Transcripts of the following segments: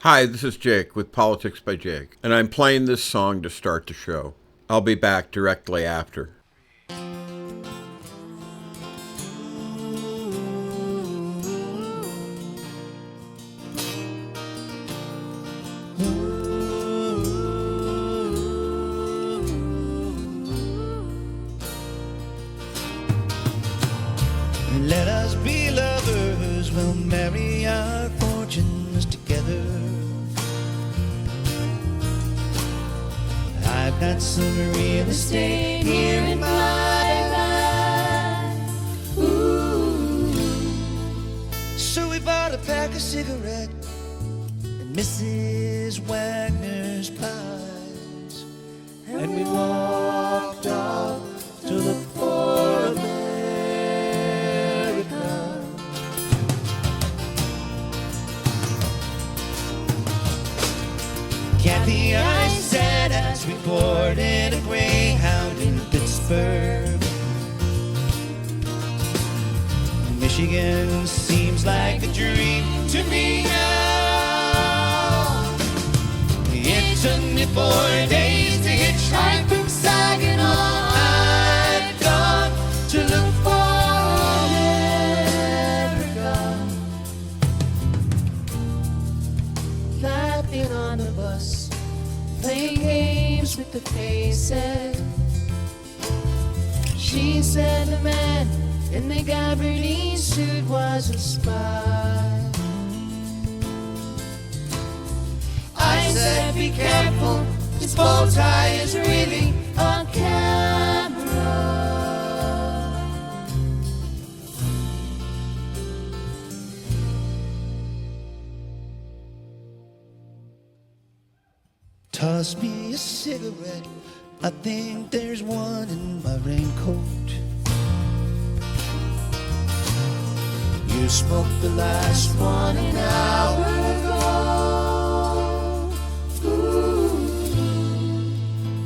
Hi, this is Jake with Politics by Jake, and I'm playing this song to start the show. I'll be back directly after. Let us be lovers, we'll marry our fortunes together. I've got some real estate here in my life. Ooh. So we bought a pack of cigarettes and Mrs. Wagner's pies, and we walked off to look for America. Kathy, I said as we boarded a Greyhound in Pittsburgh, Michigan seems like a dream to me now. It took me 4 days to hitchhike from Saginaw. I've gone to look for America. Laughing on the bus, playing games with the faces. She said the man in the gabardine suit was a spy. I said be careful, his bow tie is really on camera. Toss me a cigarette, I think there's one in my raincoat. You smoked the last one an hour ago. Ooh.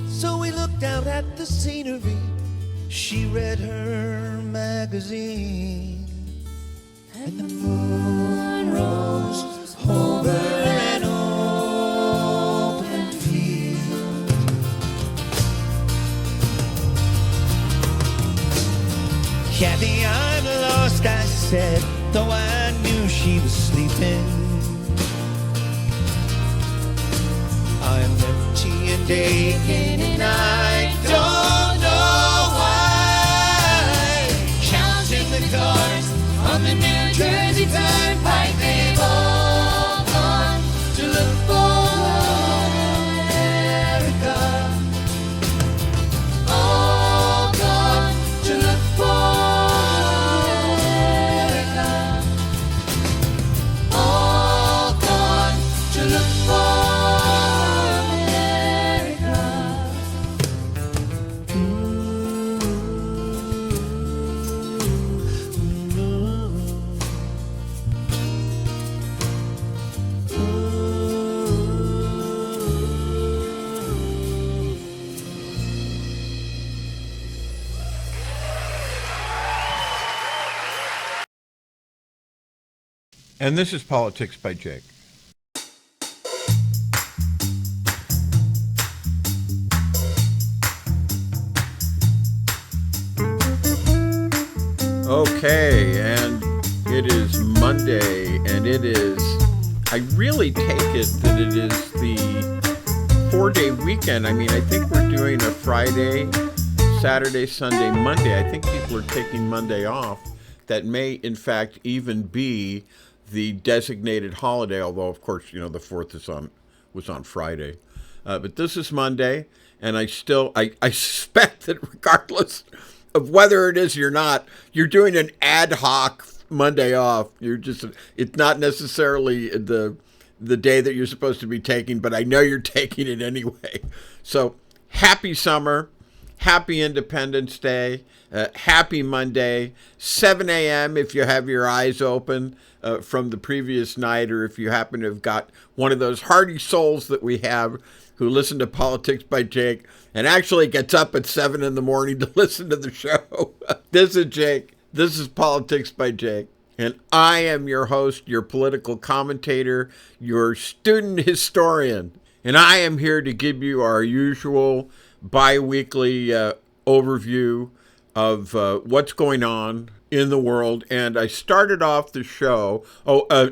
So we looked out at the scenery. She read her magazine, and the moon rose over an open field. Kathy, I'm lost, I said, though I knew she was sleeping. I'm empty and aching, and I don't know why. Counting the cars on the New Jersey Turnpike, they've all gone to look for America. All gone to look for And this is Politics by Jake. Okay, and it is Monday, and it is, I really take it that it is the 4-day weekend. I mean, I think we're doing a Friday, Saturday, Sunday, Monday. I think people are taking Monday off. That may, in fact, even be the designated holiday, although, of course, the 4th was on Friday. But this is Monday, and I suspect that regardless of whether it is or not, you're doing an ad hoc Monday off. It's not necessarily the day that you're supposed to be taking, but I know you're taking it anyway. So happy summer, happy Independence Day, happy Monday, 7 a.m. if you have your eyes open from the previous night, or if you happen to have got one of those hardy souls that we have who listen to Politics by Jake and actually gets up at 7 in the morning to listen to the show. This is Jake. This is Politics by Jake. And I am your host, your political commentator, your student historian. And I am here to give you our usual bi-weekly overview of what's going on in the world. And I started off the show. We're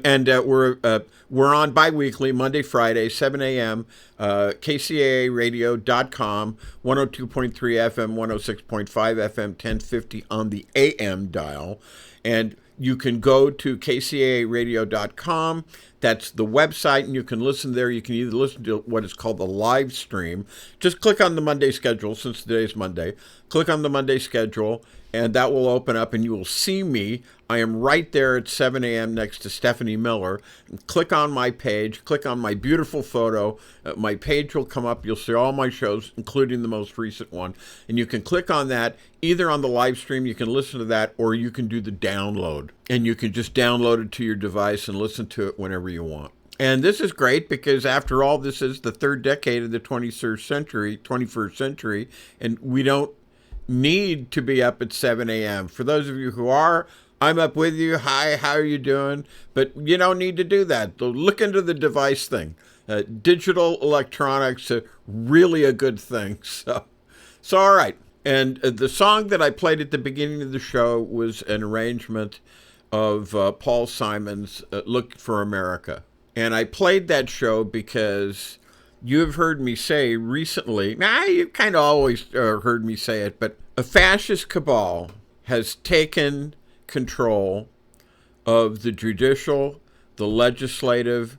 on bi-weekly, Monday, Friday, 7 a.m. KCAAradio.com, 102.3 FM, 106.5 FM, 1050 on the AM dial. And you can go to kcaaradio.com. That's the website, and you can listen there. You can either listen to what is called the live stream. Just click on the Monday schedule, since today's Monday. Click on the Monday schedule, and that will open up, and you will see me. I am right there at 7 a.m. next to Stephanie Miller. And click on my page. Click on my beautiful photo. My page will come up. You'll see all my shows, including the most recent one. And you can click on that either on the live stream. You can listen to that, or you can do the download. And you can just download it to your device and listen to it whenever you want. And this is great because, after all, this is the third decade of the 21st century, and we don't need to be up at 7 a.m. For those of you who are, I'm up with you. Hi, how are you doing? But you don't need to do that. Look into the device thing. Digital electronics are really a good thing. So all right. And the song that I played at the beginning of the show was an arrangement of Paul Simon's Look for America. And I played that show because you have heard me say recently, you kind of always heard me say it, but a fascist cabal has taken control of the judicial, the legislative,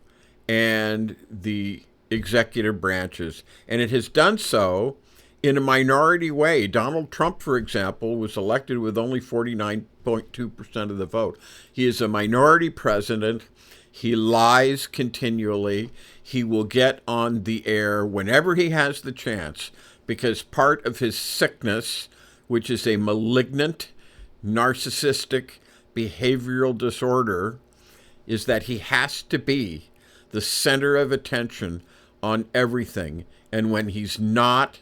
and the executive branches. And it has done so in a minority way. Donald Trump, for example, was elected with only 49.2% of the vote. He is a minority president. He lies continually. He will get on the air whenever he has the chance, because part of his sickness, which is a malignant, narcissistic behavioral disorder, is that he has to be the center of attention on everything. And when he's not,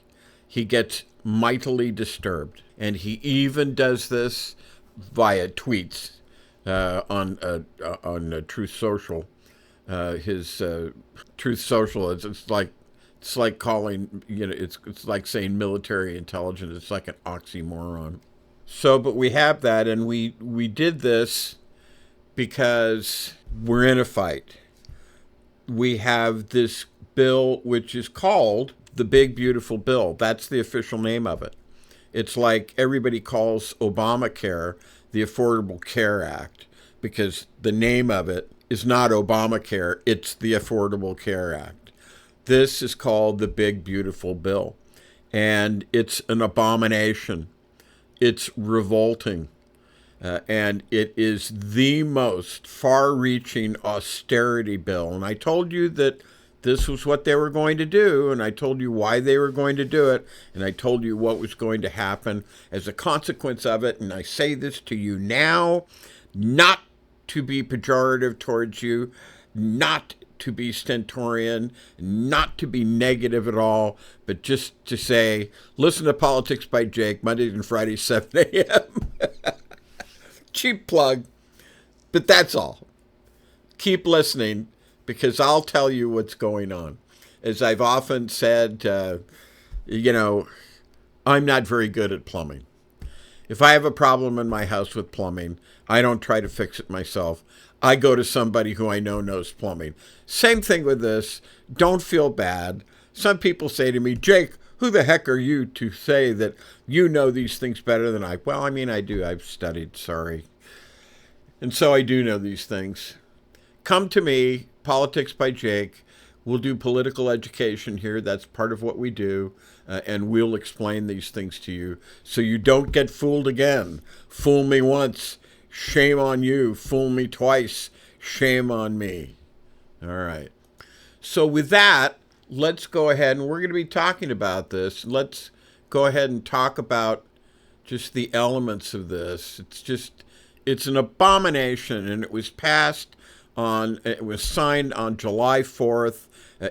he gets mightily disturbed. And he even does this via tweets on Truth Social. His Truth Social it's like calling, it's like saying military intelligence. It's like an oxymoron. So, but we have that, and we did this because we're in a fight. We have this bill which is called the Big Beautiful Bill. That's the official name of it. It's like everybody calls Obamacare the Affordable Care Act, because the name of it is not Obamacare, it's the Affordable Care Act. This is called the Big Beautiful Bill, and it's an abomination. It's revolting, and it is the most far-reaching austerity bill. And I told you that this was what they were going to do, and I told you why they were going to do it, and I told you what was going to happen as a consequence of it. And I say this to you now, not to be pejorative towards you, not to be stentorian, not to be negative at all, but just to say, listen to Politics by Jake, Mondays and Fridays, 7 a.m. Cheap plug, but that's all. Keep listening, because I'll tell you what's going on. As I've often said, I'm not very good at plumbing. If I have a problem in my house with plumbing, I don't try to fix it myself. I go to somebody who I know knows plumbing. Same thing with this. Don't feel bad. Some people say to me, Jake, who the heck are you to say that you know these things better than I? Well, I mean, I do. I've studied, sorry. And so I do know these things. Come to me, Politics by Jake. We'll do political education here. That's part of what we do. And we'll explain these things to you so you don't get fooled again. Fool me once, shame on you. Fool me twice, shame on me. All right. So with that, let's go ahead, and we're going to be talking about this. Let's go ahead and talk about just the elements of this. It's an abomination, and it was signed on July 4th,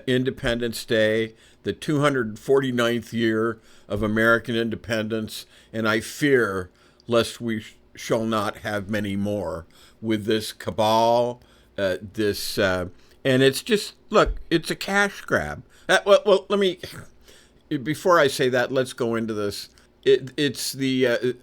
Independence Day, the 249th year of American independence, and I fear lest we shall not have many more with this cabal, and it's just, look, it's a cash grab. Let me, before I say that, let's go into this. It's the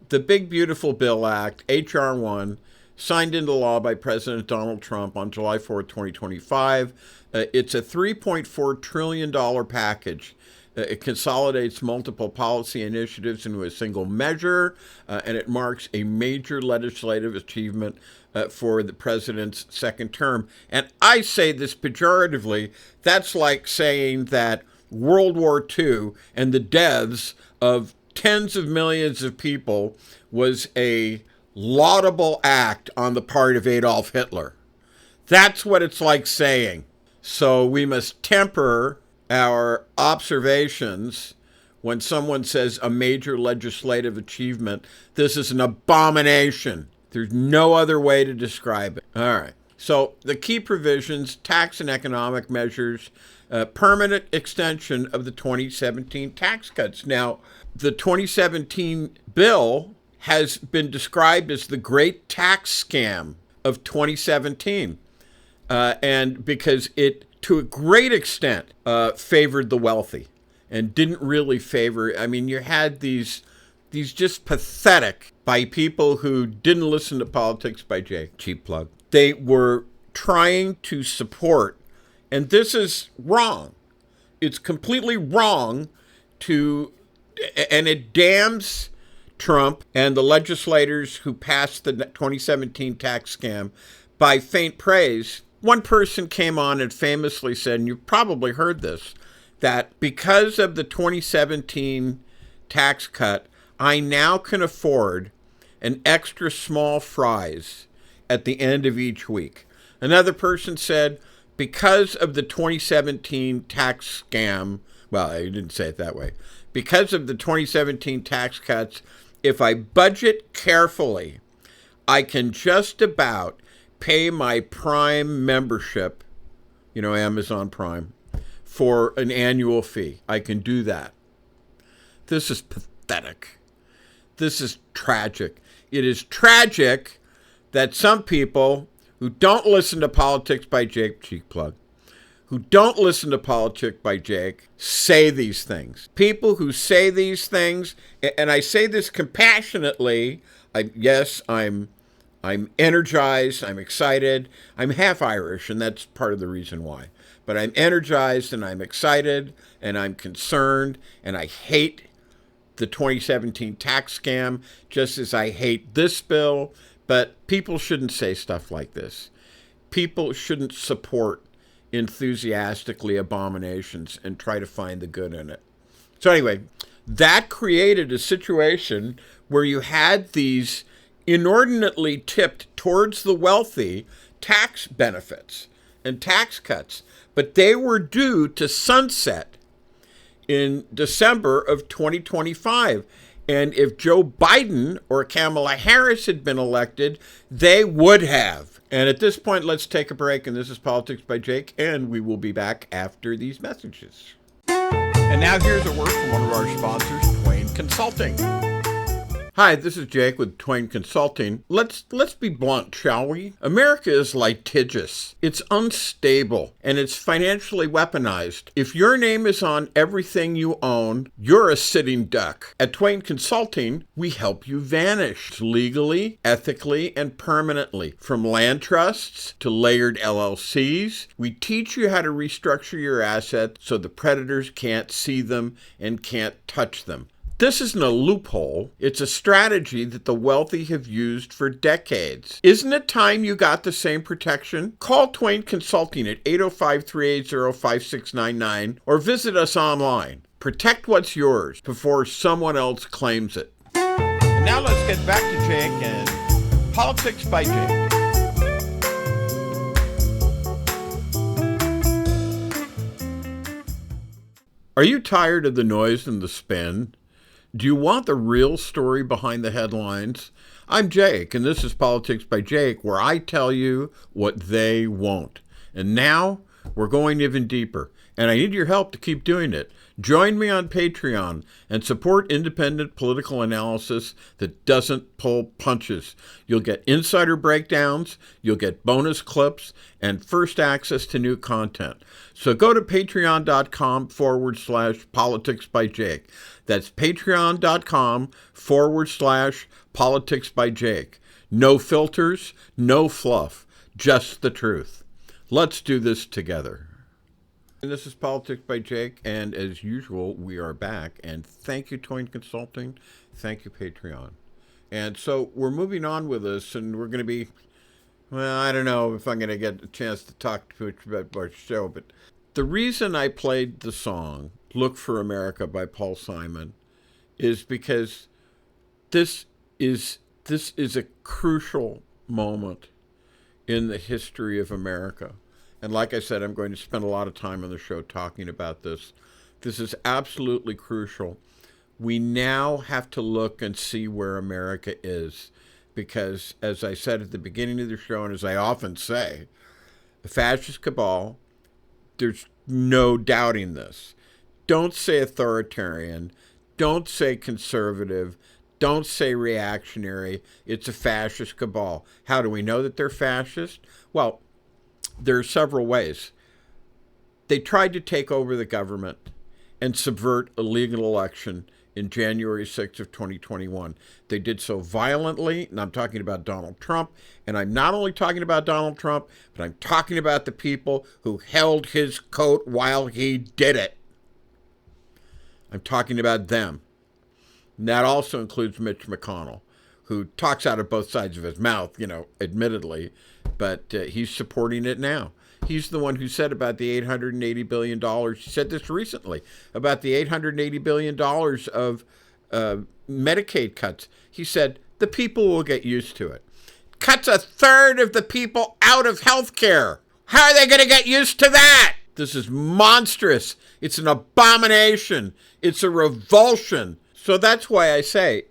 Big Beautiful Bill Act, H.R. 1, signed into law by President Donald Trump on July 4th, 2025. It's a $3.4 trillion package. It consolidates multiple policy initiatives into a single measure, and it marks a major legislative achievement for the president's second term. And I say this pejoratively. That's like saying that World War II and the deaths of tens of millions of people was a laudable act on the part of Adolf Hitler. That's what it's like saying. So we must temper our observations when someone says a major legislative achievement. This is an abomination. There's no other way to describe it. All right. So the key provisions, tax and economic measures, permanent extension of the 2017 tax cuts. Now, the 2017 bill has been described as the great tax scam of 2017. And because it, to a great extent, favored the wealthy and didn't really favor, I mean, you had these just pathetic, by people who didn't listen to Politics by Jake, cheap plug. They were trying to support, and this is wrong. It's completely wrong and it damns Trump and the legislators who passed the 2017 tax scam by faint praise. One person came on and famously said, and you've probably heard this, that because of the 2017 tax cut, I now can afford an extra small fries at the end of each week. Another person said, because of the 2017 tax scam, well, I didn't say it that way, because of the 2017 tax cuts, if I budget carefully, I can just about pay my Prime membership, Amazon Prime, for an annual fee. I can do that. This is pathetic. This is tragic. It is tragic that some people who don't listen to Politics by Jake, cheek plug, who don't listen to Politics by Jake, say these things. People who say these things, and I say this compassionately, I'm energized, I'm excited. I'm half Irish, and that's part of the reason why. But I'm energized, and I'm excited, and I'm concerned, and I hate the 2017 tax scam, just as I hate this bill. But people shouldn't say stuff like this. People shouldn't support enthusiastically abominations and try to find the good in it. So anyway, that created a situation where you had these inordinately tipped towards the wealthy tax benefits and tax cuts, but they were due to sunset in December of 2025. And if Joe Biden or Kamala Harris had been elected, they would have. And at this point, let's take a break. And this is Politics by Jake, and we will be back after these messages. And now here's a word from one of our sponsors, Twain Consulting. Hi, this is Jake with Twain Consulting. Let's be blunt, shall we? America is litigious. It's unstable, and it's financially weaponized. If your name is on everything you own, you're a sitting duck. At Twain Consulting, we help you vanish legally, ethically, and permanently. From land trusts to layered LLCs, we teach you how to restructure your assets so the predators can't see them and can't touch them. This isn't a loophole. It's a strategy that the wealthy have used for decades. Isn't it time you got the same protection? Call Twain Consulting at 805-380-5699 or visit us online. Protect what's yours before someone else claims it. And now let's get back to Jake and Politics by Jake. Are you tired of the noise and the spin? Do you want the real story behind the headlines? I'm Jake, and this is Politics by Jake, where I tell you what they won't. And now, We're going even deeper, and I need your help to keep doing it. Join me on Patreon and support independent political analysis that doesn't pull punches. You'll get insider breakdowns, you'll get bonus clips, and first access to new content. So go to patreon.com/politics by Jake. That's patreon.com/politics by Jake. No filters, no fluff, just the truth. Let's do this together. And this is Politics by Jake, and as usual, we are back. And thank you, Toyn Consulting. Thank you, Patreon. And so we're moving on with this, and we're going to be, well, I don't know if I'm going to get a chance to talk too much about our show, but the reason I played the song Look for America by Paul Simon is because this is a crucial moment in the history of America. And like I said, I'm going to spend a lot of time on the show talking about this. This is absolutely crucial. We now have to look and see where America is because, as I said at the beginning of the show, and as I often say, the fascist cabal, there's no doubting this. Don't say authoritarian. Don't say conservative. Don't say reactionary. It's a fascist cabal. How do we know that they're fascist? Well, there are several ways. They tried to take over the government and subvert a legal election in January 6th of 2021. They did so violently, and I'm talking about Donald Trump, and I'm not only talking about Donald Trump, but I'm talking about the people who held his coat while he did it. I'm talking about them. And that also includes Mitch McConnell, who talks out of both sides of his mouth, admittedly, but he's supporting it now. He's the one who said about the $880 billion, he said this recently, about the $880 billion of Medicaid cuts. He said, the people will get used to it. Cuts a third of the people out of health care. How are they going to get used to that? This is monstrous. It's an abomination. It's a revulsion. So that's why I say,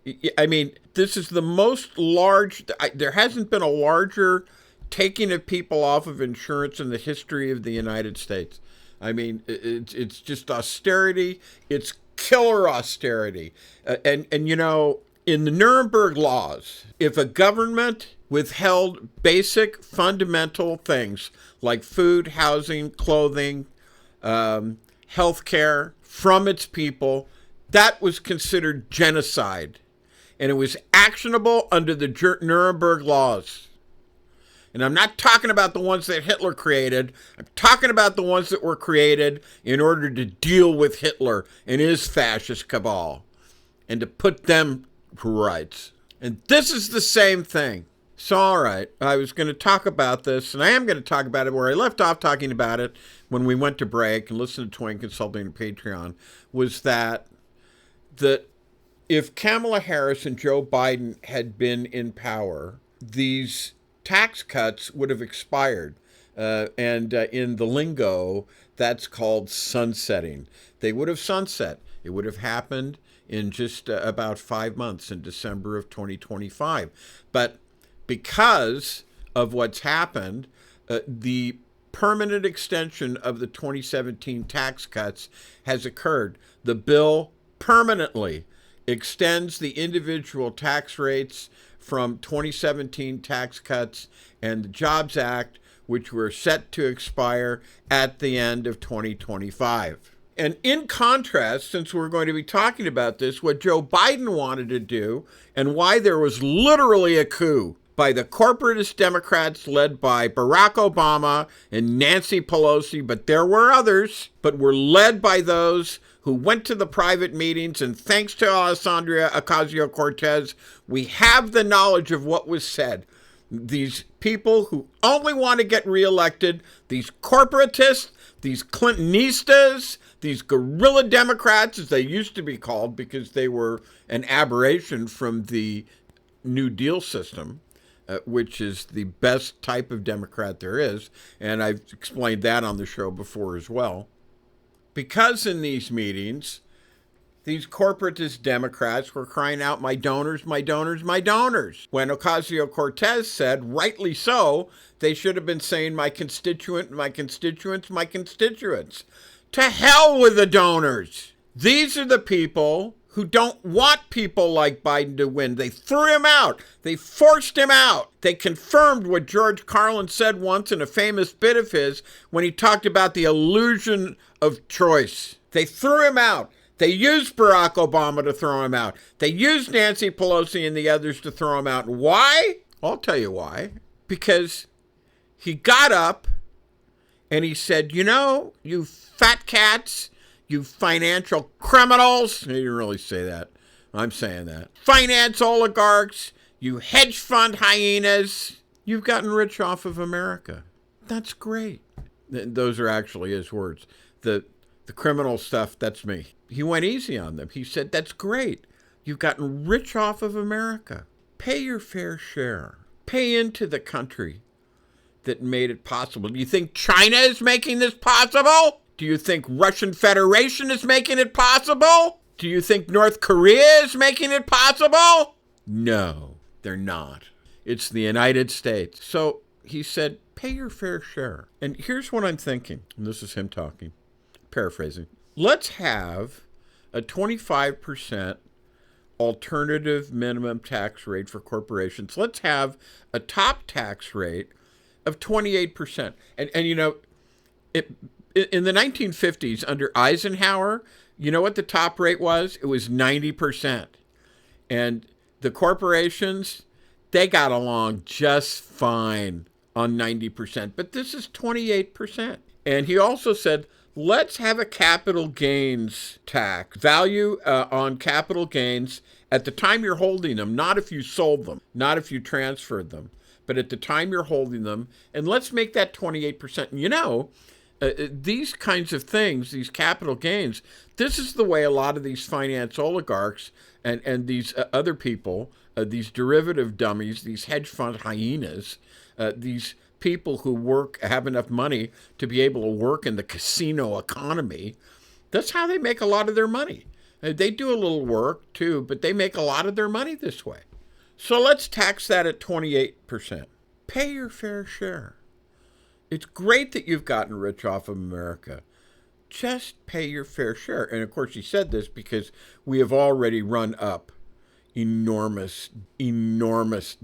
this is the most large, there hasn't been a larger taking of people off of insurance in the history of the United States. It's just austerity. It's killer austerity. And in the Nuremberg Laws, if a government withheld basic fundamental things like food, housing, clothing, health care from its people, that was considered genocide. And it was actionable under the Nuremberg Laws. And I'm not talking about the ones that Hitler created. I'm talking about the ones that were created in order to deal with Hitler and his fascist cabal and to put them to rights. And this is the same thing. So, all right, I was going to talk about this, and I am going to talk about it where I left off talking about it when we went to break and listened to Toyn Consulting and Patreon, was that if Kamala Harris and Joe Biden had been in power, these tax cuts would have expired. And in the lingo, that's called sunsetting. They would have sunset. It would have happened in just about 5 months in December of 2025. But because of what's happened, the permanent extension of the 2017 tax cuts has occurred. The bill permanently extends the individual tax rates from 2017 tax cuts and the Jobs Act, which were set to expire at the end of 2025. And in contrast, since we're going to be talking about this, what Joe Biden wanted to do and why there was literally a coup by the corporatist Democrats led by Barack Obama and Nancy Pelosi, but there were others, but were led by those who went to the private meetings, and thanks to Alexandria Ocasio-Cortez, we have the knowledge of what was said. These people who only want to get reelected, these corporatists, these Clintonistas, these guerrilla Democrats, as they used to be called because they were an aberration from the New Deal system, which is the best type of Democrat there is, and I've explained that on the show before as well. Because in these meetings, These corporatist Democrats were crying out, my donors, my donors, my donors. When Ocasio-Cortez said, rightly so, they should have been saying my constituent, my constituents, my constituents. To hell with the donors. These are the people who don't want people like Biden to win. They threw him out. They forced him out. They confirmed what George Carlin said once in a famous bit of his when he talked about the illusion of choice. They threw him out. They used Barack Obama to throw him out. They used Nancy Pelosi and the others to throw him out. Why? I'll tell you why. Because he got up and he said, you know, you fat cats, you financial criminals. He didn't really say that. I'm saying that. Finance oligarchs, you hedge fund hyenas. You've gotten rich off of America. That's great. Those are actually his words. The criminal stuff, that's me. He went easy on them. He said, that's great. You've gotten rich off of America. Pay your fair share. Pay into the country that made it possible. Do you think China is making this possible? Do you think Russian Federation is making it possible? Do you think North Korea is making it possible? No, they're not. It's the United States. So he said, pay your fair share. And here's what I'm thinking. And this is him talking, paraphrasing. Let's have a 25% alternative minimum tax rate for corporations. Let's have a top tax rate of 28%. And you know, in the 1950s, under Eisenhower, you know what the top rate was? It was 90%. And the corporations, they got along just fine on 90%. But this is 28%. And he also said, let's have a capital gains tax, value on capital gains at the time you're holding them, not if you sold them, not if you transferred them, but at the time you're holding them. And let's make that 28%. And you know, these kinds of things, these capital gains, this is the way a lot of these finance oligarchs and these other people, these derivative dummies, these hedge fund hyenas, these people who have enough money to be able to work in the casino economy, that's how they make a lot of their money. They do a little work too, but they make a lot of their money this way. So let's tax that at 28%. Pay your fair share. It's great that you've gotten rich off of America. Just pay your fair share. And of course, he said this because we have already run up enormous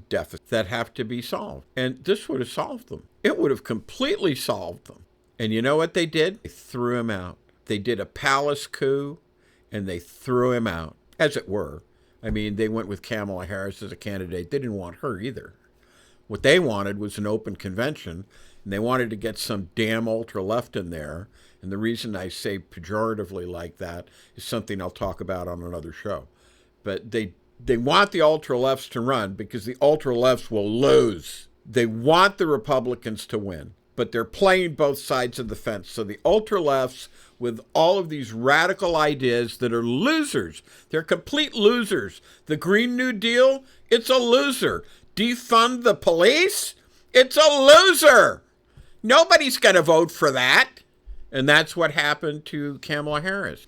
deficits that have to be solved. And this would have solved them. It would have completely solved them. And you know what they did? They threw him out. They did a palace coup, and they threw him out, as it were. I mean, they went with Kamala Harris as a candidate. They didn't want her either. What they wanted was an open convention, and they wanted to get some damn ultra-left in there. And the reason I say pejoratively like that is something I'll talk about on another show. But they want the ultra-lefts to run because the ultra-lefts will lose. They want the Republicans to win, but they're playing both sides of the fence. So the ultra-lefts, with all of these radical ideas that are losers, they're complete losers. The Green New Deal, it's a loser. Defund the police, it's a loser. Nobody's going to vote for that. And that's what happened to Kamala Harris.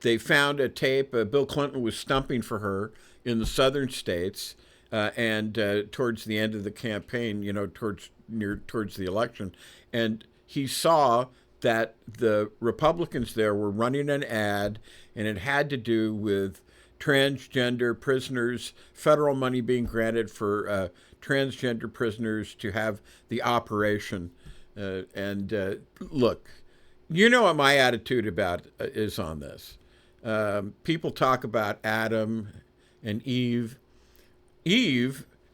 They found a tape. Bill Clinton was stumping for her in the southern states, and towards the end of the campaign, you know, towards the election, and he saw that the Republicans there were running an ad, and it had to do with transgender prisoners, federal money being granted for transgender prisoners to have the operation. Look, you know what my attitude about is on this. People talk about Adam and Eve.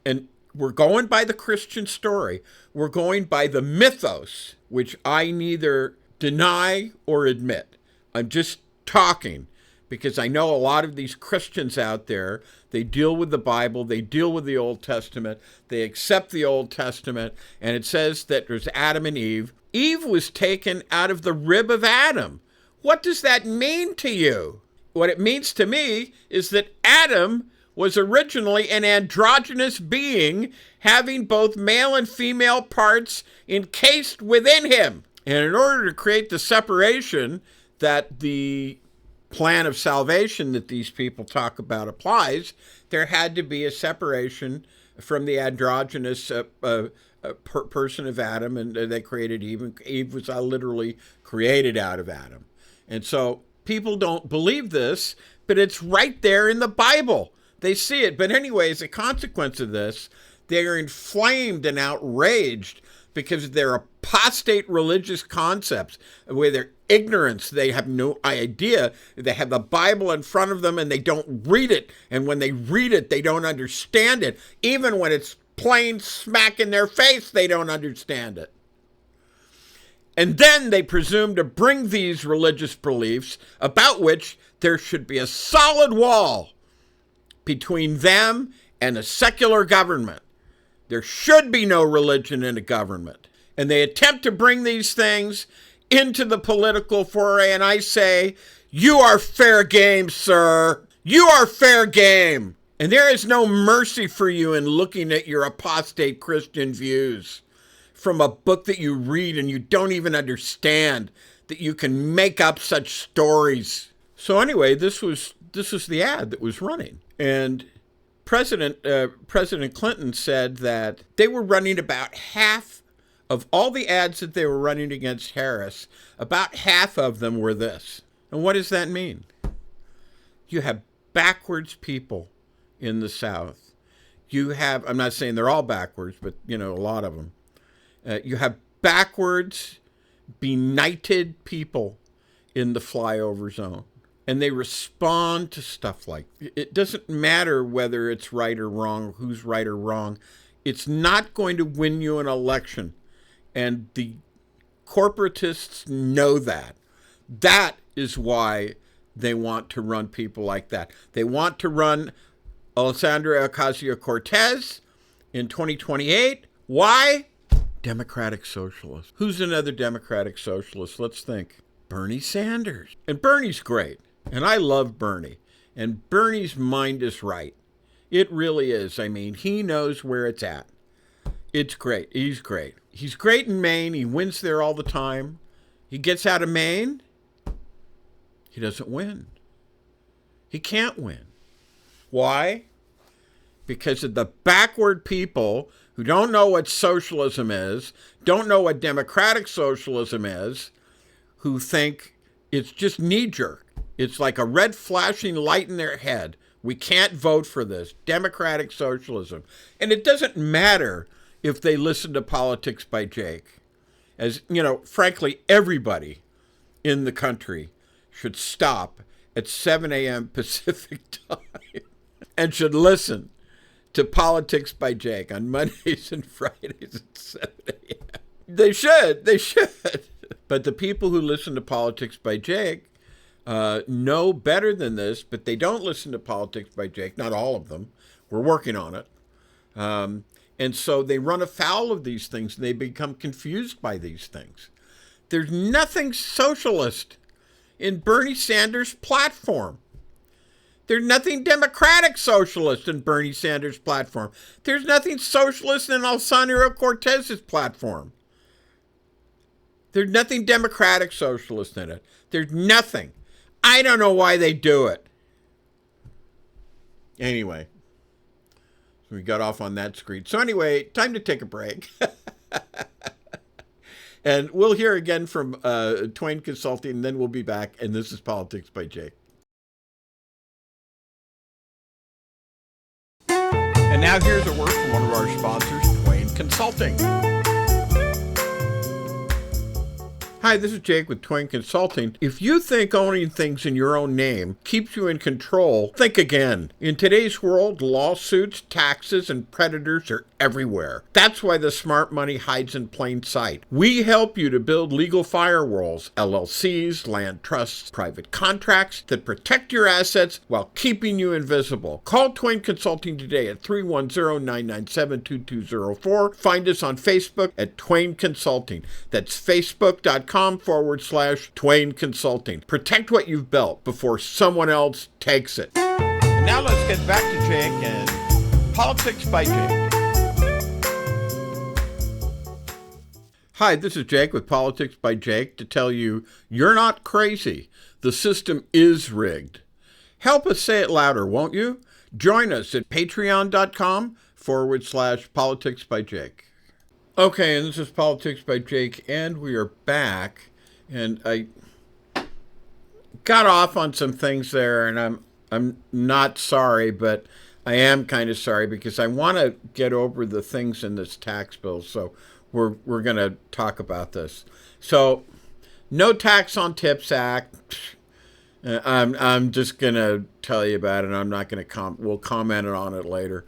And we're going by the Christian story. We're going by the mythos, which I neither deny or admit. I'm just talking because I know a lot of these Christians out there, they deal with the Bible, they deal with the Old Testament, they accept the Old Testament, and it says that there's Adam and Eve. Eve was taken out of the rib of Adam. What does that mean to you? What it means to me is that Adam was originally an androgynous being having both male and female parts encased within him. And in order to create the separation that the plan of salvation that these people talk about applies, there had to be a separation from the androgynous person of Adam, and they created Eve. Eve was literally created out of Adam. And so people don't believe this, but it's right there in the Bible. They see it. But anyway, as a consequence of this, they are inflamed and outraged because of their apostate religious concepts, where their ignorance, they have no idea. They have the Bible in front of them and they don't read it. And when they read it, they don't understand it. Even when it's plain smack in their face, they don't understand it. And then they presume to bring these religious beliefs about which there should be a solid wall between them and a secular government. There should be no religion in a government. And they attempt to bring these things into the political foray, and I say, you are fair game, sir. You are fair game. And there is no mercy for you in looking at your apostate Christian views from a book that you read and you don't even understand, that you can make up such stories. So anyway, this was the ad that was running. And President Clinton said that they were running about half of all the ads that they were running against Harris. About half of them were this. And what does that mean? You have backwards people in the South. You have, I'm not saying they're all backwards, but a lot of them. You have backwards, benighted people in the flyover zone. And they respond to stuff like it. Doesn't matter whether it's right or wrong, who's right or wrong. It's not going to win you an election. And the corporatists know that. That is why they want to run people like that. They want to run Alexandria Ocasio-Cortez in 2028. Why? Democratic socialist. Who's another democratic socialist? Let's think. Bernie Sanders. And Bernie's great. And I love Bernie. And Bernie's mind is right. It really is. I mean, he knows where it's at. It's great. He's great. He's great in Maine. He wins there all the time. He gets out of Maine. He doesn't win. He can't win. Why? Because of the backward people who don't know what socialism is, don't know what democratic socialism is, who think it's just knee-jerk. It's like a red flashing light in their head. We can't vote for this. Democratic socialism. And it doesn't matter if they listen to Politics by Jake. As, frankly, everybody in the country should stop at 7 a.m. Pacific time and should listen to Politics by Jake on Mondays and Fridays at 7 a.m. They should. But the people who listen to Politics by Jake know better than this, but they don't listen to Politics by Jake. Not all of them. We're working on it. And so they run afoul of these things, and they become confused by these things. There's nothing socialist in Bernie Sanders' platform. There's nothing democratic socialist in Bernie Sanders' platform. There's nothing socialist in Alexandria Cortez's platform. There's nothing democratic socialist in it. There's nothing. I don't know why they do it. Anyway, we got off on that screed. So anyway, time to take a break. And we'll hear again from Twain Consulting, and then we'll be back. And this is Politics by Jake. And now here's a word from one of our sponsors, Twain Consulting. Hi, this is Jake with Twain Consulting. If you think owning things in your own name keeps you in control, think again. In today's world, lawsuits, taxes, and predators are everywhere. That's why the smart money hides in plain sight. We help you to build legal firewalls, LLCs, land trusts, private contracts that protect your assets while keeping you invisible. Call Twain Consulting today at 310-997-2204. Find us on Facebook at Twain Consulting. That's facebook.com/Twain Consulting. Protect what you've built before someone else takes it. And now let's get back to Jake and Politics by Jake. Hi, this is Jake with Politics by Jake to tell you you're not crazy. The system is rigged. Help us say it louder, won't you? Join us at patreon.com/politics by Jake. Okay, and this is Politics by Jake, and we are back. And I got off on some things there, and I'm not sorry, but I am kind of sorry because I want to get over the things in this tax bill. So we're going to talk about this. So, no tax on tips act. I'm just going to tell you about it. I'm not going to we'll comment on it later.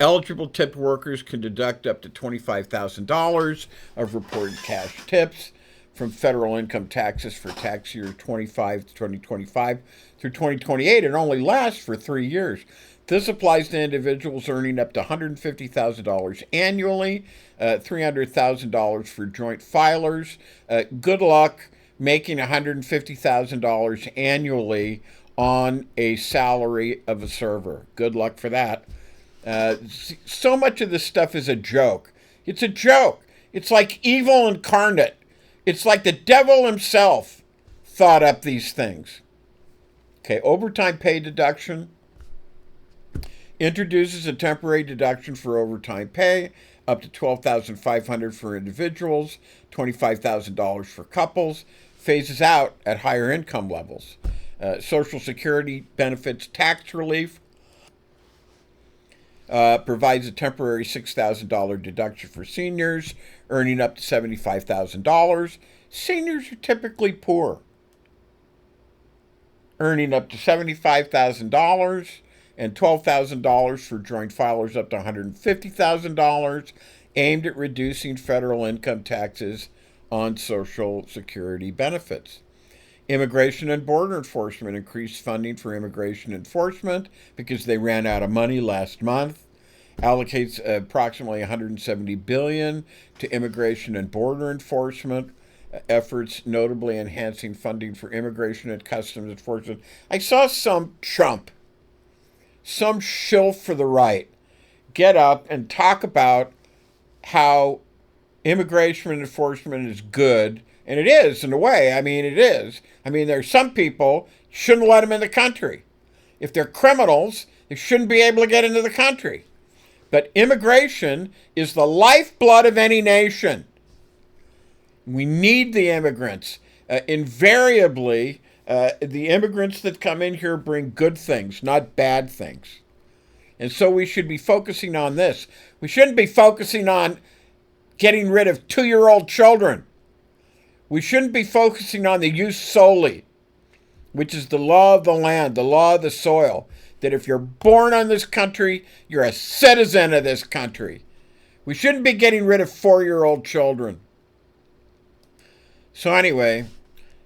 Eligible tipped workers can deduct up to $25,000 of reported cash tips from federal income taxes for tax year 2025 through 2028. It only lasts for 3 years. This applies to individuals earning up to $150,000 annually, $300,000 for joint filers. Good luck making $150,000 annually on a salary of a server. Good luck for that. So much of this stuff is a joke. It's a joke. It's like evil incarnate. It's like the devil himself thought up these things. Okay, overtime pay deduction introduces a temporary deduction for overtime pay up to $12,500 for individuals, $25,000 for couples, phases out at higher income levels. Social Security benefits tax relief provides a temporary $6,000 deduction for seniors earning up to $75,000. Seniors are typically poor, earning up to $75,000 and $12,000 for joint filers up to $150,000, aimed at reducing federal income taxes on Social Security benefits. Immigration and Border Enforcement increased funding for immigration enforcement because they ran out of money last month. Allocates approximately $170 billion to immigration and border enforcement efforts, notably enhancing funding for immigration and customs enforcement. I saw some chump, some shill for the right, get up and talk about how immigration enforcement is good. And it is, in a way. I mean, it is. I mean, there are some people, shouldn't let them in the country. If they're criminals, they shouldn't be able to get into the country. But immigration is the lifeblood of any nation. We need the immigrants. Invariably, the immigrants that come in here bring good things, not bad things. And so we should be focusing on this. We shouldn't be focusing on getting rid of 2-year-old children. We shouldn't be focusing on the jus soli, which is the law of the land, the law of the soil, that if you're born on this country, you're a citizen of this country. We shouldn't be getting rid of 4-year-old children. So anyway,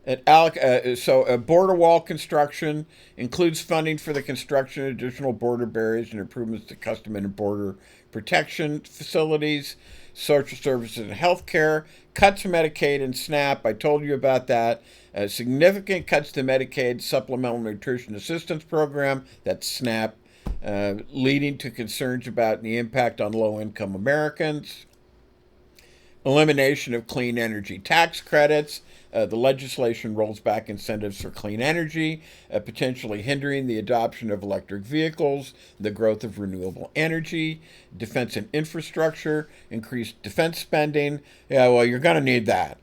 border wall construction includes funding for the construction of additional border barriers and improvements to custom and border protection facilities, social services and health care, cuts to Medicaid and SNAP. I told you about that. Significant cuts to Medicaid Supplemental Nutrition Assistance Program, that's SNAP, leading to concerns about the impact on low-income Americans. Elimination of clean energy tax credits. The legislation rolls back incentives for clean energy, potentially hindering the adoption of electric vehicles, the growth of renewable energy, defense and infrastructure, increased defense spending. Yeah, well, you're going to need that.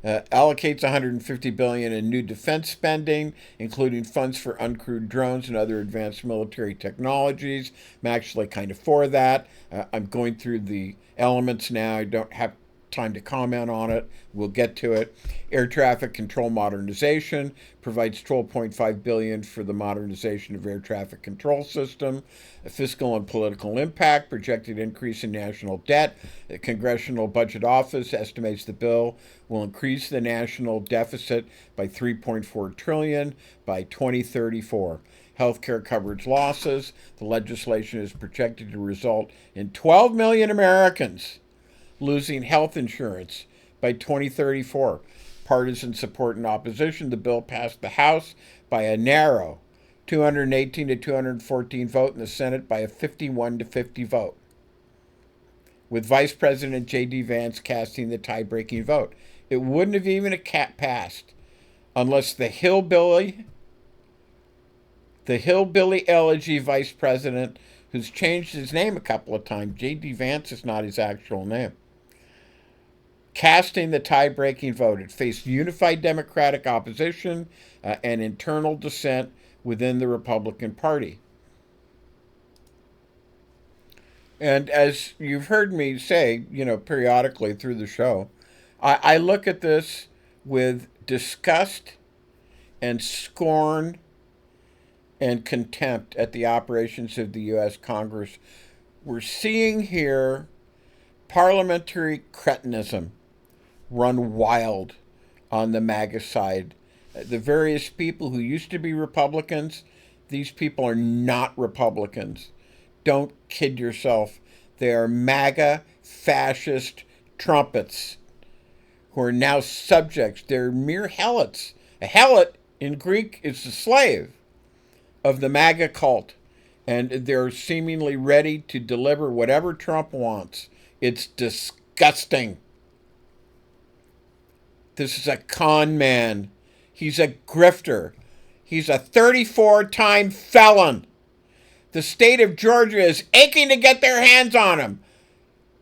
Allocates $150 billion in new defense spending, including funds for uncrewed drones and other advanced military technologies. I'm actually kind of for that. I'm going through the elements now. I don't have time to comment on it. We'll get to it. Air traffic control modernization provides $12.5 billion for the modernization of air traffic control system. A fiscal and political impact, projected increase in national debt. The Congressional Budget Office estimates the bill will increase the national deficit by $3.4 trillion by 2034. Healthcare coverage losses. The legislation is projected to result in 12 million Americans losing health insurance by 2034. Partisan support and opposition. The bill passed the House by a narrow 218 to 214 vote, in the Senate by a 51 to 50 vote. with Vice President J.D. Vance casting the tie-breaking vote. It wouldn't have even passed unless the hillbilly elegy vice president, who's changed his name a couple of times, J.D. Vance is not his actual name, casting the tie-breaking vote. It faced unified Democratic opposition and internal dissent within the Republican Party. And as you've heard me say, periodically through the show, I look at this with disgust and scorn and contempt at the operations of the U.S. Congress. We're seeing here parliamentary cretinism run wild on the MAGA side. The various people who used to be Republicans, these people are not Republicans. Don't kid yourself. They are MAGA fascist trumpets who are now subjects. They're mere helots. A helot in Greek is the slave of the MAGA cult. And they're seemingly ready to deliver whatever Trump wants. It's disgusting. This is a con man. He's a grifter. He's a 34-time felon. The state of Georgia is aching to get their hands on him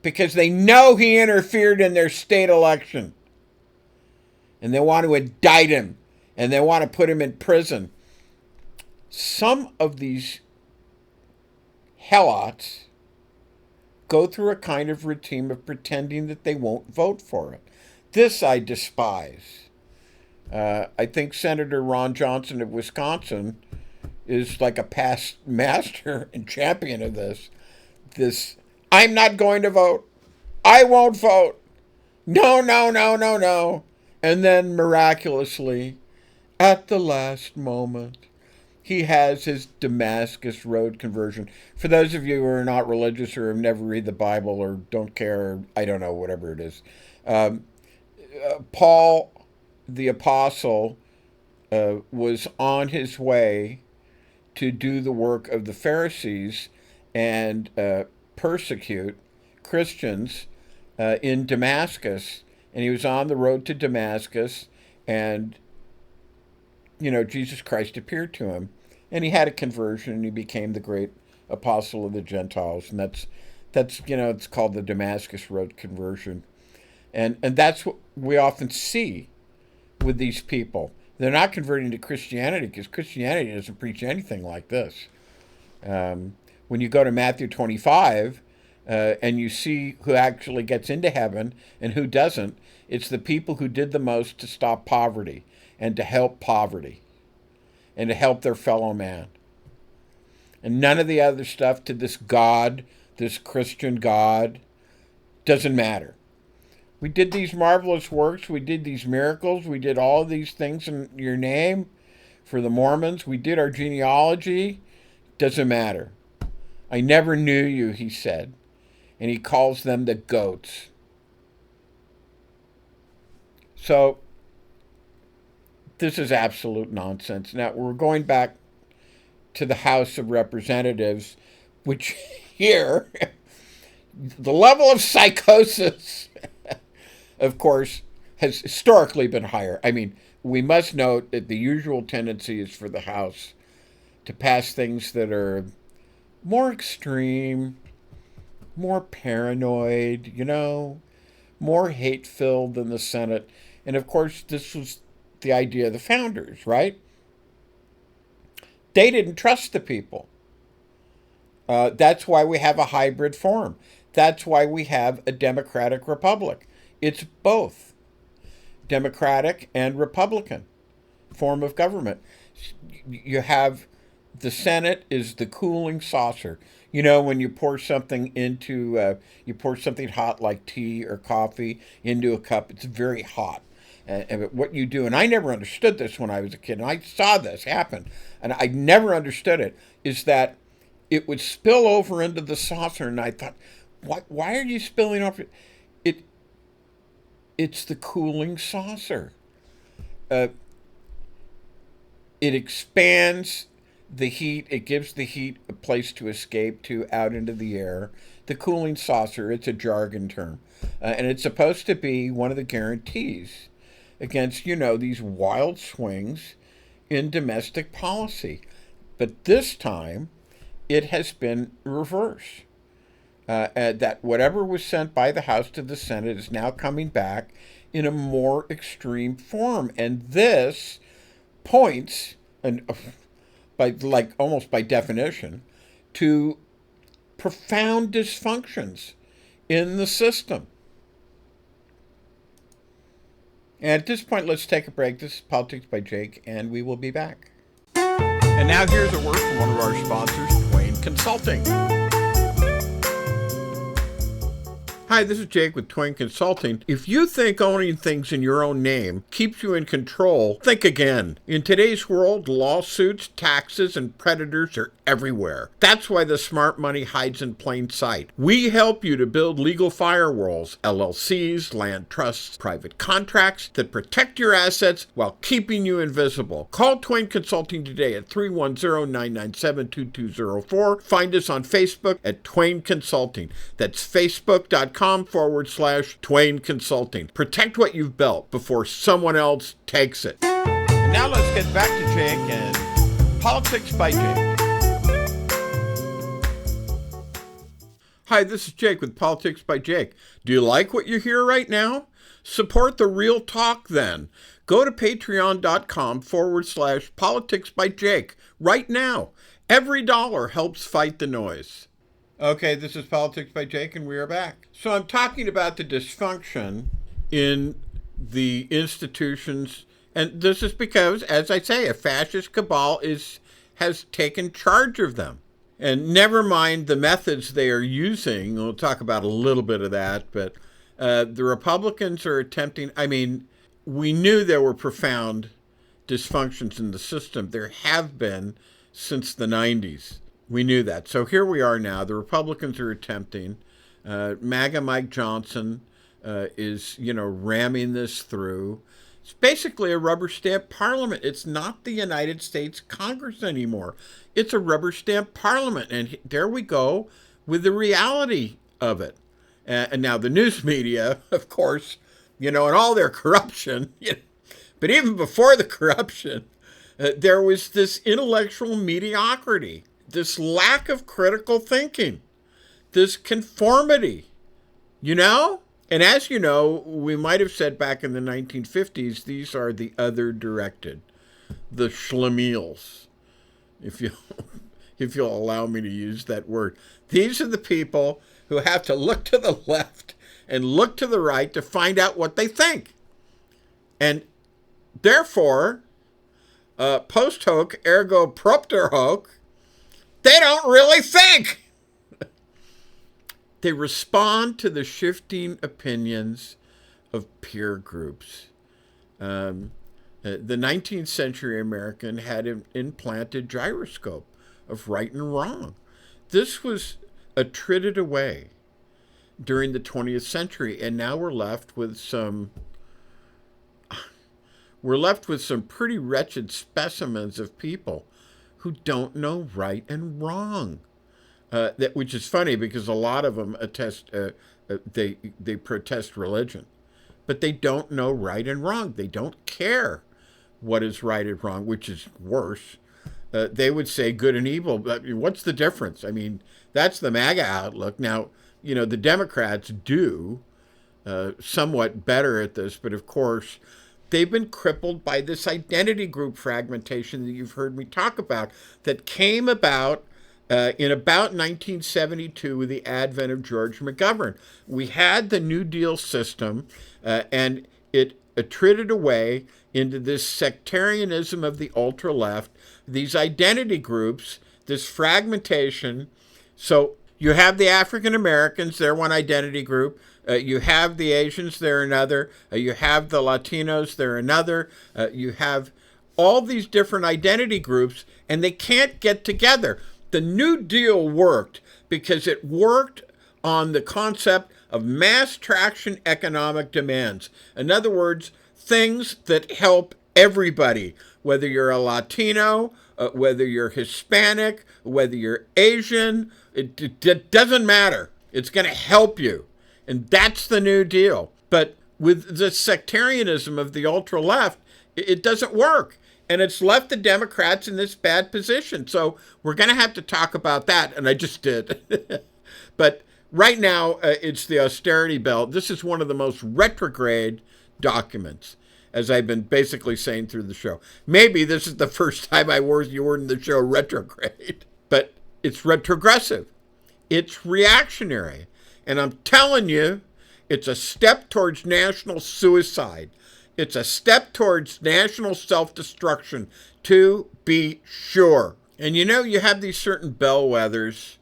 because they know he interfered in their state election. And they want to indict him. And they want to put him in prison. Some of these helots go through a kind of routine of pretending that they won't vote for it. This I despise. I think Senator Ron Johnson of Wisconsin is like a past master and champion of this. I'm not going to vote. I won't vote. No, no, no, no, no. And then miraculously, at the last moment, he has his Damascus Road conversion. For those of you who are not religious or have never read the Bible or don't care, or I don't know, whatever it is, Paul the Apostle was on his way to do the work of the Pharisees and persecute Christians in Damascus. And he was on the road to Damascus, and, Jesus Christ appeared to him. And he had a conversion, and he became the great apostle of the Gentiles. And that's it's called the Damascus Road conversion. And that's what we often see with these people. They're not converting to Christianity because Christianity doesn't preach anything like this. When you go to Matthew 25 and you see who actually gets into heaven and who doesn't, it's the people who did the most to stop poverty and to help poverty and to help their fellow man. And none of the other stuff to this God, this Christian God, doesn't matter. We did these marvelous works. We did these miracles. We did all of these things in your name for the Mormons. We did our genealogy. Doesn't matter. I never knew you, he said. And he calls them the goats. So this is absolute nonsense. Now, we're going back to the House of Representatives, which here, the level of psychosis of course, has historically been higher. I mean, we must note that the usual tendency is for the House to pass things that are more extreme, more paranoid, more hate-filled than the Senate. And of course, this was the idea of the founders, right? They didn't trust the people. That's why we have a hybrid form. That's why we have a democratic republic. It's both Democratic and Republican form of government. You have the Senate is the cooling saucer. When you pour something you pour something hot like tea or coffee into a cup, it's very hot. And what you do, and I never understood this when I was a kid, and I saw this happen, and I never understood it, is that it would spill over into the saucer, and I thought, why are you spilling over? It's the cooling saucer. It expands the heat, it gives the heat a place to escape to out into the air. The cooling saucer, it's a jargon term. And it's supposed to be one of the guarantees against, these wild swings in domestic policy. But this time, it has been reversed. That whatever was sent by the House to the Senate is now coming back in a more extreme form. And this points, and almost by definition, to profound dysfunctions in the system. And at this point, let's take a break. This is Politics by Jake, and we will be back. And now here's a word from one of our sponsors, Twain Consulting. Hi, this is Jake with Twain Consulting. If you think owning things in your own name keeps you in control, think again. In today's world, lawsuits, taxes, and predators are everywhere. That's why the smart money hides in plain sight. We help you to build legal firewalls, LLCs, land trusts, private contracts that protect your assets while keeping you invisible. Call Twain Consulting today at 310-997-2204. Find us on Facebook at Twain Consulting. That's facebook.com/Twain Consulting. Protect what you've built before someone else takes it. And now let's get back to Jake and Politics by Jake. Hi, this is Jake with Politics by Jake. Do you like what you hear right now? Support the real talk then. Go to patreon.com/Politics by Jake right now. Every dollar helps fight the noise. Okay, this is Politics by Jake, and we are back. So I'm talking about the dysfunction in the institutions, and this is because, as I say, a fascist cabal has taken charge of them. And never mind the methods they are using. We'll talk about a little bit of that, but the Republicans are attempting, we knew there were profound dysfunctions in the system. There have been since the 90s. We knew that. So here we are now. The Republicans are attempting. MAGA Mike Johnson is, ramming this through. It's basically a rubber stamp parliament. It's not the United States Congress anymore. It's a rubber stamp parliament. And there we go with the reality of it. And now the news media, of course, and all their corruption. But even before the corruption, there was this intellectual mediocrity, this lack of critical thinking, this conformity, And as you know, we might have said back in the 1950s, these are the other directed, the schlemiels, if you'll allow me to use that word. These are the people who have to look to the left and look to the right to find out what they think. And therefore, post hoc, ergo propter hoc, they don't really think. They respond to the shifting opinions of peer groups. The 19th century American had an implanted gyroscope of right and wrong. This was attrited away during the 20th century, and now we're left with some pretty wretched specimens of people who don't know right and wrong. Which is funny because a lot of them they protest religion, but they don't know right and wrong. They don't care what is right and wrong, which is worse. They would say good and evil. But what's the difference? That's the MAGA outlook. Now, the Democrats do somewhat better at this, but of course, they've been crippled by this identity group fragmentation that you've heard me talk about that came about in about 1972 with the advent of George McGovern. We had the New Deal system, and it attrited away into this sectarianism of the ultra-left, these identity groups, this fragmentation. So you have the African Americans, they're one identity group. You have the Asians, they're another. You have the Latinos, they're another. You have all these different identity groups, and they can't get together. The New Deal worked because it worked on the concept of mass traction economic demands. In other words, things that help everybody, whether you're a Latino, whether you're Hispanic, whether you're Asian, it doesn't matter. It's going to help you. And that's the New Deal. But with the sectarianism of the ultra left, it doesn't work. And it's left the Democrats in this bad position. So we're going to have to talk about that. And I just did. But right now, it's the austerity bill. This is one of the most retrograde documents, as I've been basically saying through the show. Maybe this is the first time I used the word in the show retrograde. But it's retrogressive. It's reactionary. And I'm telling you, it's a step towards national suicide. It's a step towards national self-destruction, to be sure. And you know, you have these certain bellwethers.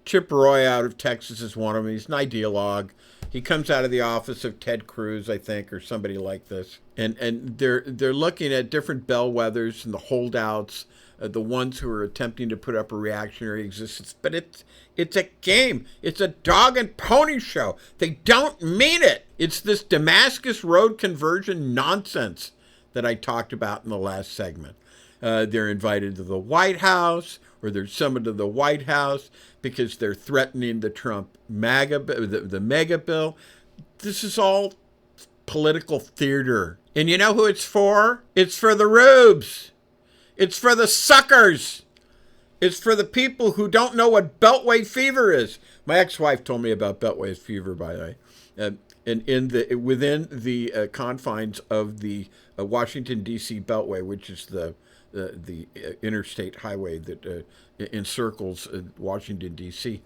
Chip Roy out of Texas is one of them. He's an ideologue. He comes out of the office of Ted Cruz, I think, or somebody like this. And they're looking at different bellwethers and the holdouts, the ones who are attempting to put up a reactionary existence. But it's a game. It's a dog and pony show. They don't mean it. It's this Damascus Road conversion nonsense that I talked about in the last segment. They're invited to the White House, or they're summoned to the White House because they're threatening the Trump the mega bill. This is all political theater. And you know who it's for? It's for the rubes. It's for the suckers. It's for the people who don't know what Beltway fever is. My ex-wife told me about Beltway fever, by the way. And within the confines of the Washington, D.C. Beltway, which is the interstate highway that encircles Washington, D.C.,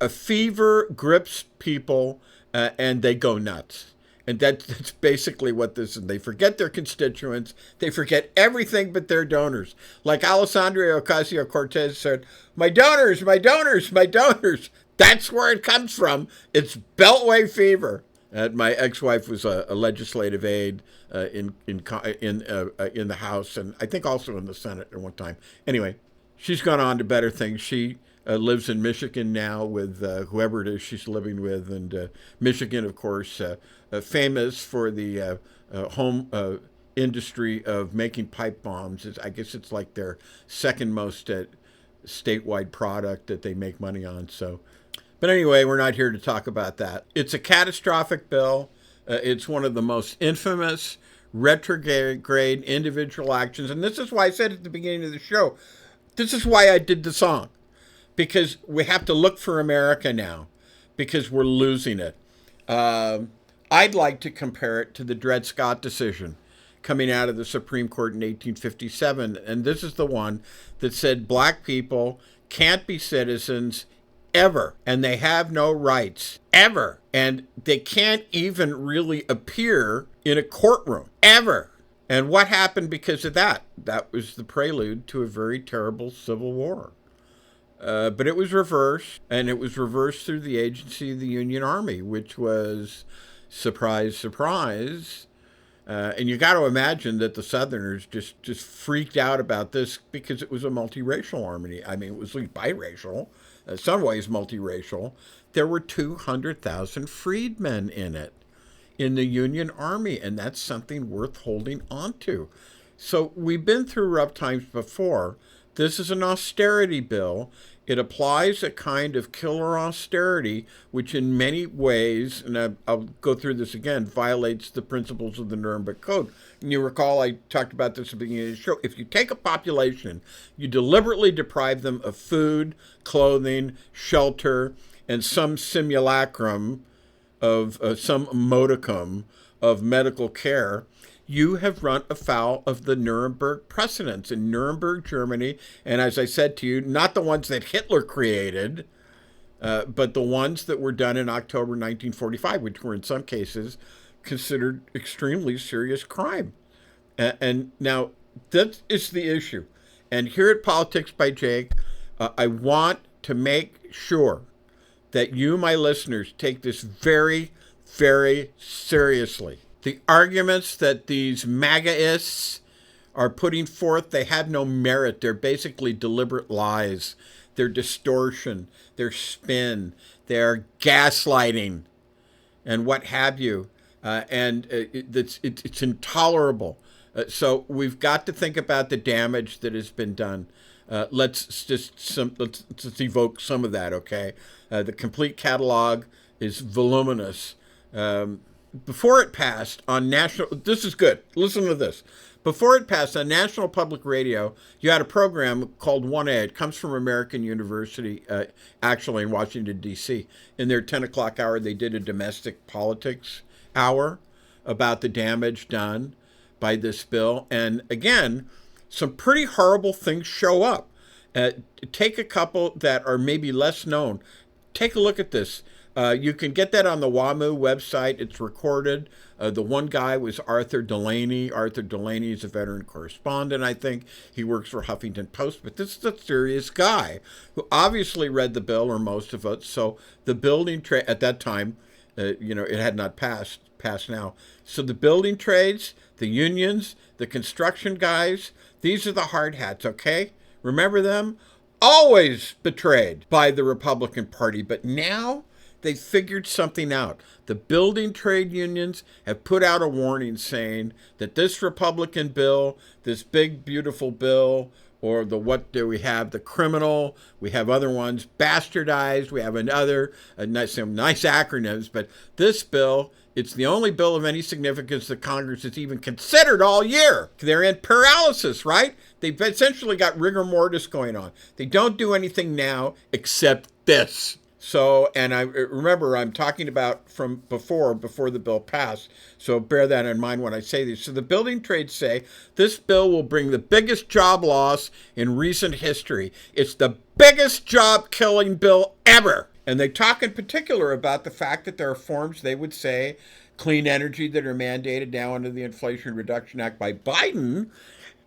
a fever grips people and they go nuts. And that's basically what this is. They forget their constituents. They forget everything but their donors. Like Alessandria Ocasio-Cortez said, my donors, my donors, my donors. That's where it comes from. It's Beltway fever. My ex-wife was a legislative aide in the House, and I think also in the Senate at one time. Anyway, she's gone on to better things. She lives in Michigan now with whoever it is she's living with, and Michigan, of course, famous for the home industry of making pipe bombs. I guess it's like their second most statewide product that they make money on. So, but anyway, we're not here to talk about that. It's a catastrophic bill. It's one of the most infamous retrograde individual actions. And this is why I said at the beginning of the show, this is why I did the song. Because we have to look for America now, because we're losing it. I'd like to compare it to the Dred Scott decision coming out of the Supreme Court in 1857. And this is the one that said black people can't be citizens ever, and they have no rights ever. And they can't even really appear in a courtroom ever. And what happened because of that? That was the prelude to a very terrible civil war. But it was reversed, and it was reversed through the agency of the Union Army, which was, surprise, surprise. And you got to imagine that the Southerners just freaked out about this because it was a multiracial army. I mean, it was biracial, some ways multiracial. There were 200,000 freedmen in it, in the Union Army, and that's something worth holding on to. So we've been through rough times before. This is an austerity bill. It applies a kind of killer austerity, which in many ways, and I'll go through this again, violates the principles of the Nuremberg Code. And you recall I talked about this at the beginning of the show. If you take a population, you deliberately deprive them of food, clothing, shelter, and some simulacrum of some modicum of medical care, you have run afoul of the Nuremberg precedents in Nuremberg, Germany. And as I said to you, not the ones that Hitler created, but the ones that were done in October 1945, which were in some cases considered extremely serious crime. And now that is the issue. And here at Politics by Jake, I want to make sure that you, my listeners, take this very, very seriously. The arguments that these MAGAists are putting forth, they have no merit. They're basically deliberate lies. They're distortion. They're spin. They're gaslighting and what have you. And it's intolerable. So we've got to think about the damage that has been done. Let's evoke some of that, okay? The complete catalog is voluminous. Before it passed on national, this is good. Listen to this. Before it passed on National Public Radio, you had a program called 1A. It comes from American University, actually in Washington, D.C. In their 10 o'clock hour, they did a domestic politics hour about the damage done by this bill. And again, some pretty horrible things show up. Take a couple that are maybe less known. Take a look at this. You can get that on the WAMU website. It's recorded. The one guy was Arthur Delaney. Arthur Delaney is a veteran correspondent, I think. He works for Huffington Post. But this is a serious guy who obviously read the bill, or most of it. So the building trade, at that time, it had not passed now. So the building trades, the unions, the construction guys, these are the hard hats, okay? Remember them? Always betrayed by the Republican Party. But now they figured something out. The building trade unions have put out a warning saying that this Republican bill, this big, beautiful bill, or what do we have? The criminal, we have other ones, bastardized, we have some nice acronyms, but this bill, it's the only bill of any significance that Congress has even considered all year. They're in paralysis, right? They've essentially got rigor mortis going on. They don't do anything now except this. So, and I remember I'm talking about from before the bill passed, so bear that in mind when I say this. So the building trades say this bill will bring the biggest job loss in recent history. It's the biggest job-killing bill ever. And they talk in particular about the fact that there are forms, they would say, clean energy that are mandated now under the Inflation Reduction Act by Biden,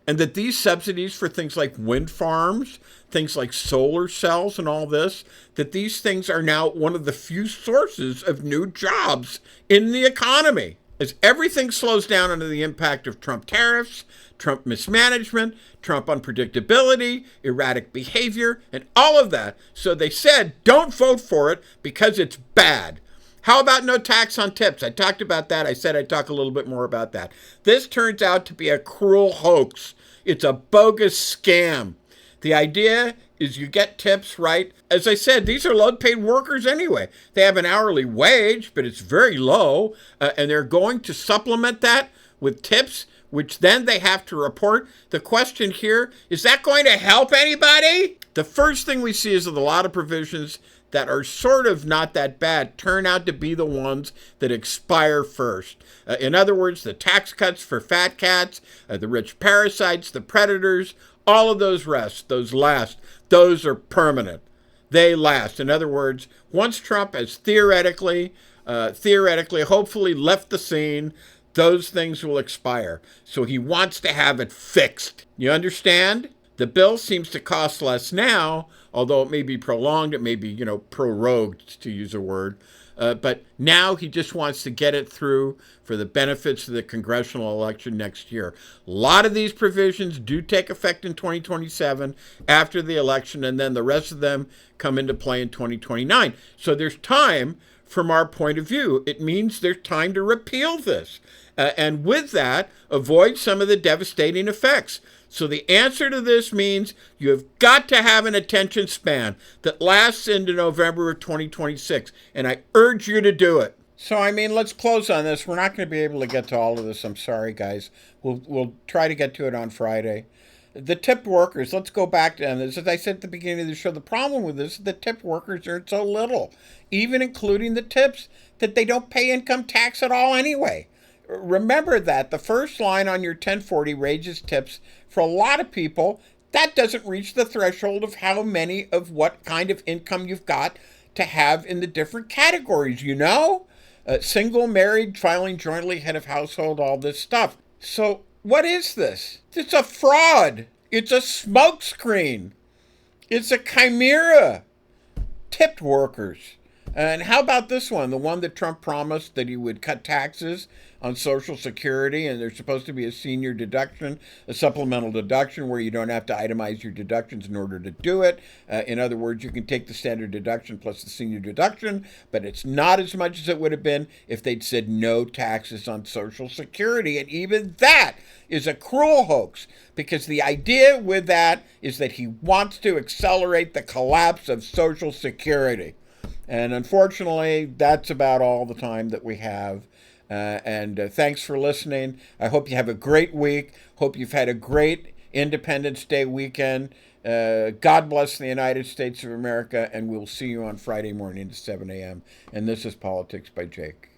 and that these subsidies for things like wind farms, things like solar cells and all this, that these things are now one of the few sources of new jobs in the economy. As everything slows down under the impact of Trump tariffs, Trump mismanagement, Trump unpredictability, erratic behavior, and all of that. So they said, don't vote for it because it's bad. How about no tax on tips? I talked about that. I said I'd talk a little bit more about that. This turns out to be a cruel hoax. It's a bogus scam. The idea is you get tips, right? As I said, these are low-paid workers anyway. They have an hourly wage, but it's very low, and they're going to supplement that with tips, which then they have to report. The question here, is that going to help anybody? The first thing we see is that a lot of provisions that are sort of not that bad turn out to be the ones that expire first. In other words, the tax cuts for fat cats, the rich parasites, the predators, all of those last. Those are permanent. They last. In other words, once Trump has theoretically, hopefully left the scene, those things will expire. So he wants to have it fixed. You understand? The bill seems to cost less now, although it may be prolonged, it may be, prorogued, to use a word. But now he just wants to get it through for the benefits of the congressional election next year. A lot of these provisions do take effect in 2027 after the election, and then the rest of them come into play in 2029. So there's time from our point of view. It means there's time to repeal this. And with that, avoid some of the devastating effects. So the answer to this means you have got to have an attention span that lasts into November of 2026. And I urge you to do it. So, let's close on this. We're not going to be able to get to all of this. I'm sorry, guys. We'll try to get to it on Friday. The tipped workers, let's go back to this. As I said at the beginning of the show, the problem with this is the tipped workers earn so little, even including the tips, that they don't pay income tax at all anyway. Remember that the first line on your 1040 raises tips for a lot of people. That doesn't reach the threshold of how many of what kind of income you've got to have in the different categories, single, married, filing jointly, head of household, all this stuff. So what is this? It's a fraud. It's a smokescreen. It's a chimera. Tipped workers. And how about this one? The one that Trump promised that he would cut taxes on Social Security, and there's supposed to be a senior deduction, a supplemental deduction where you don't have to itemize your deductions in order to do it. In other words, you can take the standard deduction plus the senior deduction, but it's not as much as it would have been if they'd said no taxes on Social Security. And even that is a cruel hoax, because the idea with that is that he wants to accelerate the collapse of Social Security. And unfortunately, that's about all the time that we have. And thanks for listening. I hope you have a great week. Hope you've had a great Independence Day weekend. God bless the United States of America, and we'll see you on Friday morning at 7 a.m. And this is Politics by Jake.